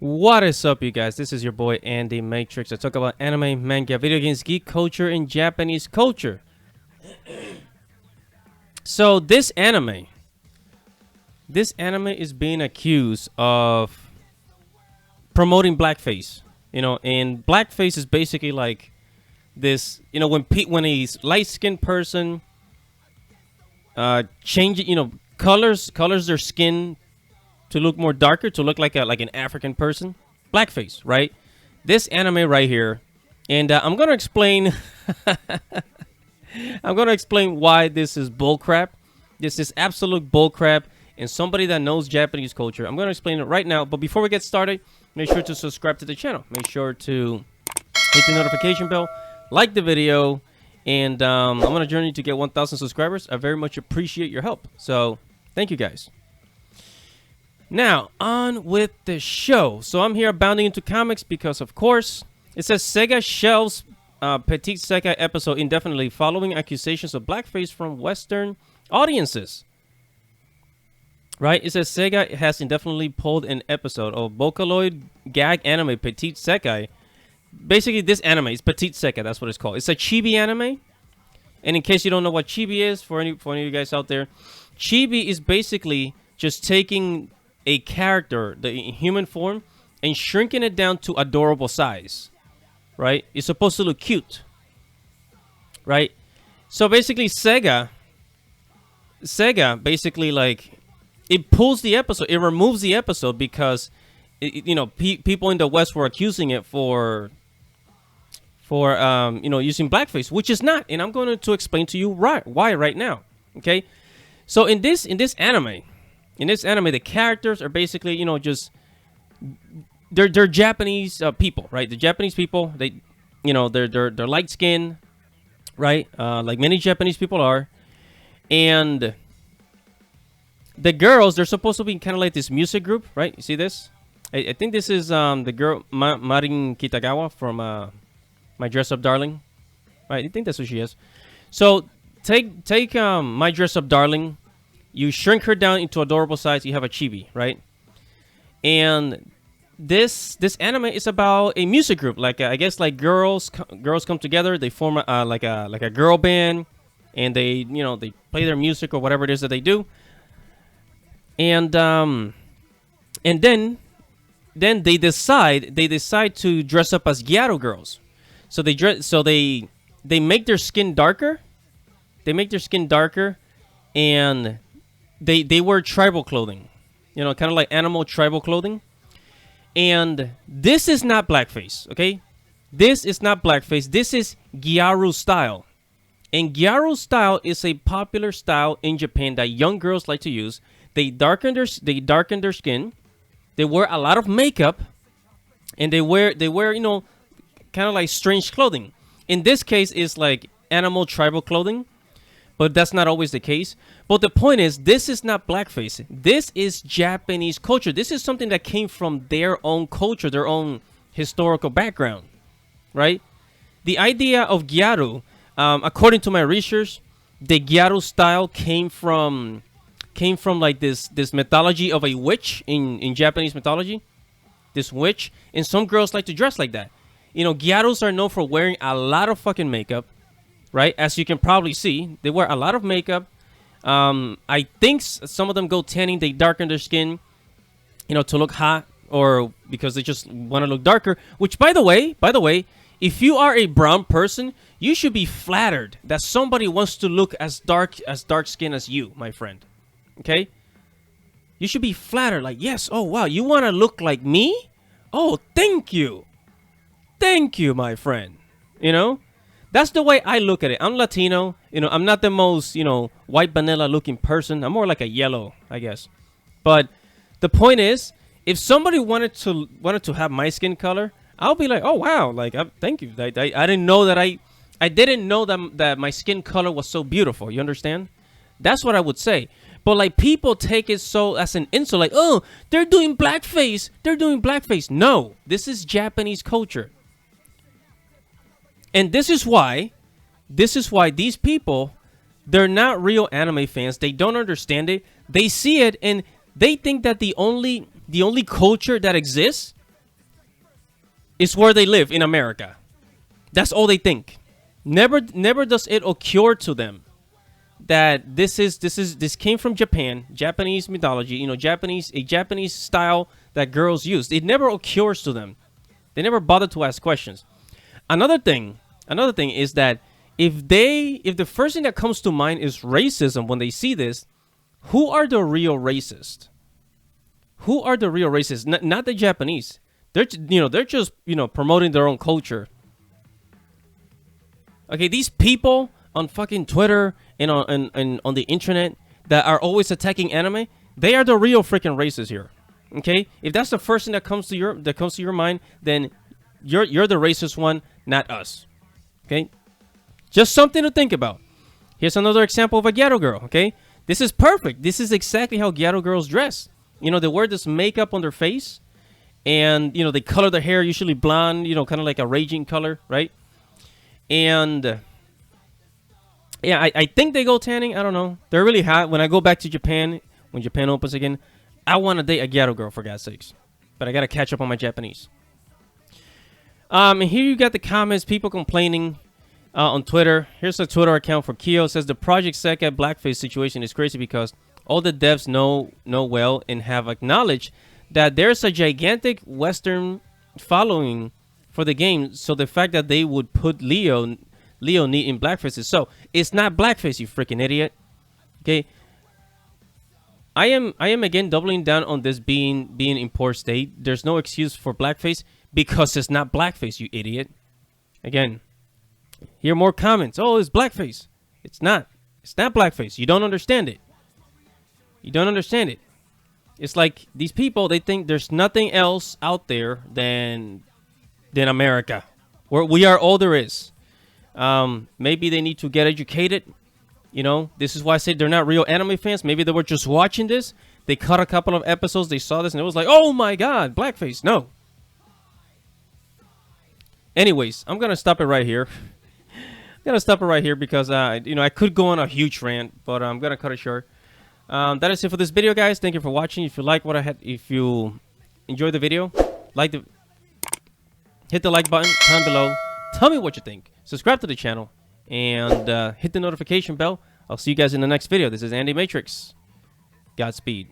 What is up, you guys? This is your boy Andy Matrix. I talk about anime, manga, video games, geek culture, and Japanese culture. So this anime is being accused of promoting blackface. And blackface is basically like this. When a light-skinned person colors their skin to look more darker, to look like an African person. Blackface, right? This anime right here, and I'm gonna explain. I'm gonna explain why this is bullcrap. This is absolute bullcrap, and somebody that knows Japanese culture. I'm gonna explain it right now. But before we get started, make sure to subscribe to the channel. Make sure to hit the notification bell, like the video, and I'm on a journey to get 1,000 subscribers. I very much appreciate your help. So thank you guys. Now, on with the show. So I'm here bounding into comics because, of course, it says Sega shelves Petit Sekai episode indefinitely following accusations of blackface from Western audiences. Right? It says Sega has indefinitely pulled an episode of Vocaloid gag anime Petit Sekai. Basically, this anime is Petit Sekai. That's what it's called. It's a chibi anime. And in case you don't know what chibi is, for any of you guys out there, chibi is basically just taking a character, the human form, and shrinking it down to adorable size, right? It's supposed to look cute, right? So basically, Sega basically, like, it pulls the episode, it removes the episode because, people in the West were accusing it for using blackface, which is not, and I'm going to explain to you why right now, okay? So in this anime. In this anime, the characters are basically, they're Japanese people, right? The Japanese people, they're light skin, right? Like many Japanese people are, and the girls, they're supposed to be kind of like this music group, right? You see this? I think this is the girl Marin Kitagawa from My Dress Up Darling, right? I think that's who she is. So take My Dress Up Darling. You shrink her down into adorable size. You have a chibi, right? And this anime is about a music group. Like I guess like girls come together. They form like a girl band, and they play their music or whatever it is that they do. And then they decide to dress up as gyaru girls. So they make their skin darker. And They wear tribal clothing, kind of like animal tribal clothing. And this is not blackface, okay? This is not blackface. This is gyaru style. And gyaru style is a popular style in Japan that young girls like to use. They darken their skin. They wear a lot of makeup, and they wear kind of like strange clothing. In this case, it's like animal tribal clothing. But that's not always the case. But the point is, this is not blackface. This is Japanese culture. This is something that came from their own culture, their own historical background, right? The idea of gyaru, according to my research, the gyaru style came from like this mythology of a witch in Japanese mythology. This witch, and some girls like to dress like that. Gyarus are known for wearing a lot of fucking makeup. Right, as you can probably see, they wear a lot of makeup. I think some of them go tanning. They darken their skin, to look hot, or because they just want to look darker. Which, by the way, if you are a brown person, you should be flattered that somebody wants to look as dark skin as you, my friend. Okay, you should be flattered. Like, yes, oh wow, you want to look like me? Oh, thank you, my friend. That's the way I look at it. I'm Latino. I'm not the most, white vanilla looking person. I'm more like a yellow, I guess. But the point is, if somebody wanted to have my skin color, I'll be like, oh wow, like thank you. I didn't know that I didn't know that my skin color was so beautiful. You understand? That's what I would say. But like people take it so as an insult, like, oh, they're doing blackface. No, this is Japanese culture. And this is why these people, they're not real anime fans. They don't understand it. They see it and they think that the only culture that exists is where they live in America. That's all they think. Never does it occur to them that this came from Japan, Japanese mythology, you know, a Japanese style that girls use. It never occurs to them. They never bother to ask questions. Another thing is that if the first thing that comes to mind is racism when they see this, who are the real racists? Who are the real racists? Not the Japanese. They're just promoting their own culture. Okay, these people on fucking Twitter and on the internet that are always attacking anime, they are the real freaking racists here. Okay, if that's the first thing that comes to your mind, then you're the racist one, not us. Okay, just something to think about. Here's another example of a ghetto girl. Okay, this is perfect. This is exactly how ghetto girls dress. You know, they wear this makeup on their face, and they color their hair, usually blonde. Kind of like a raging color, right? And yeah, I think they go tanning. I don't know. They're really hot. When I go back to Japan, when Japan opens again, I want to date a ghetto girl, for God's sakes. But I got to catch up on my Japanese. And here you got the comments, people complaining on Twitter. Here's a Twitter account for Kyo. It says the Project Sekai Blackface situation is crazy because all the devs know well and have acknowledged that there's a gigantic Western following for the game. So the fact that they would put Leo Neat in blackface. So it's not blackface, you freaking idiot. Okay. I am again doubling down on this being in poor state. There's no excuse for blackface because it's not blackface, you idiot. Again, hear more comments. Oh, it's blackface. It's not. It's not blackface. You don't understand it. You don't understand it. It's like these people, they think there's nothing else out there than America, where we are all there is. Maybe they need to get educated. This is why I said they're not real anime fans. Maybe they were just watching this. They caught a couple of episodes. They saw this and it was like, oh my God, blackface. No. Anyways, I'm going to stop it right here. Because, I could go on a huge rant, but I'm going to cut it short. That is it for this video, guys. Thank you for watching. If you like what I had, if you enjoyed the video, hit the like button, comment below. Tell me what you think. Subscribe to the channel. And hit the notification bell. I'll see you guys in the next video. This is Andy Matrix. Godspeed.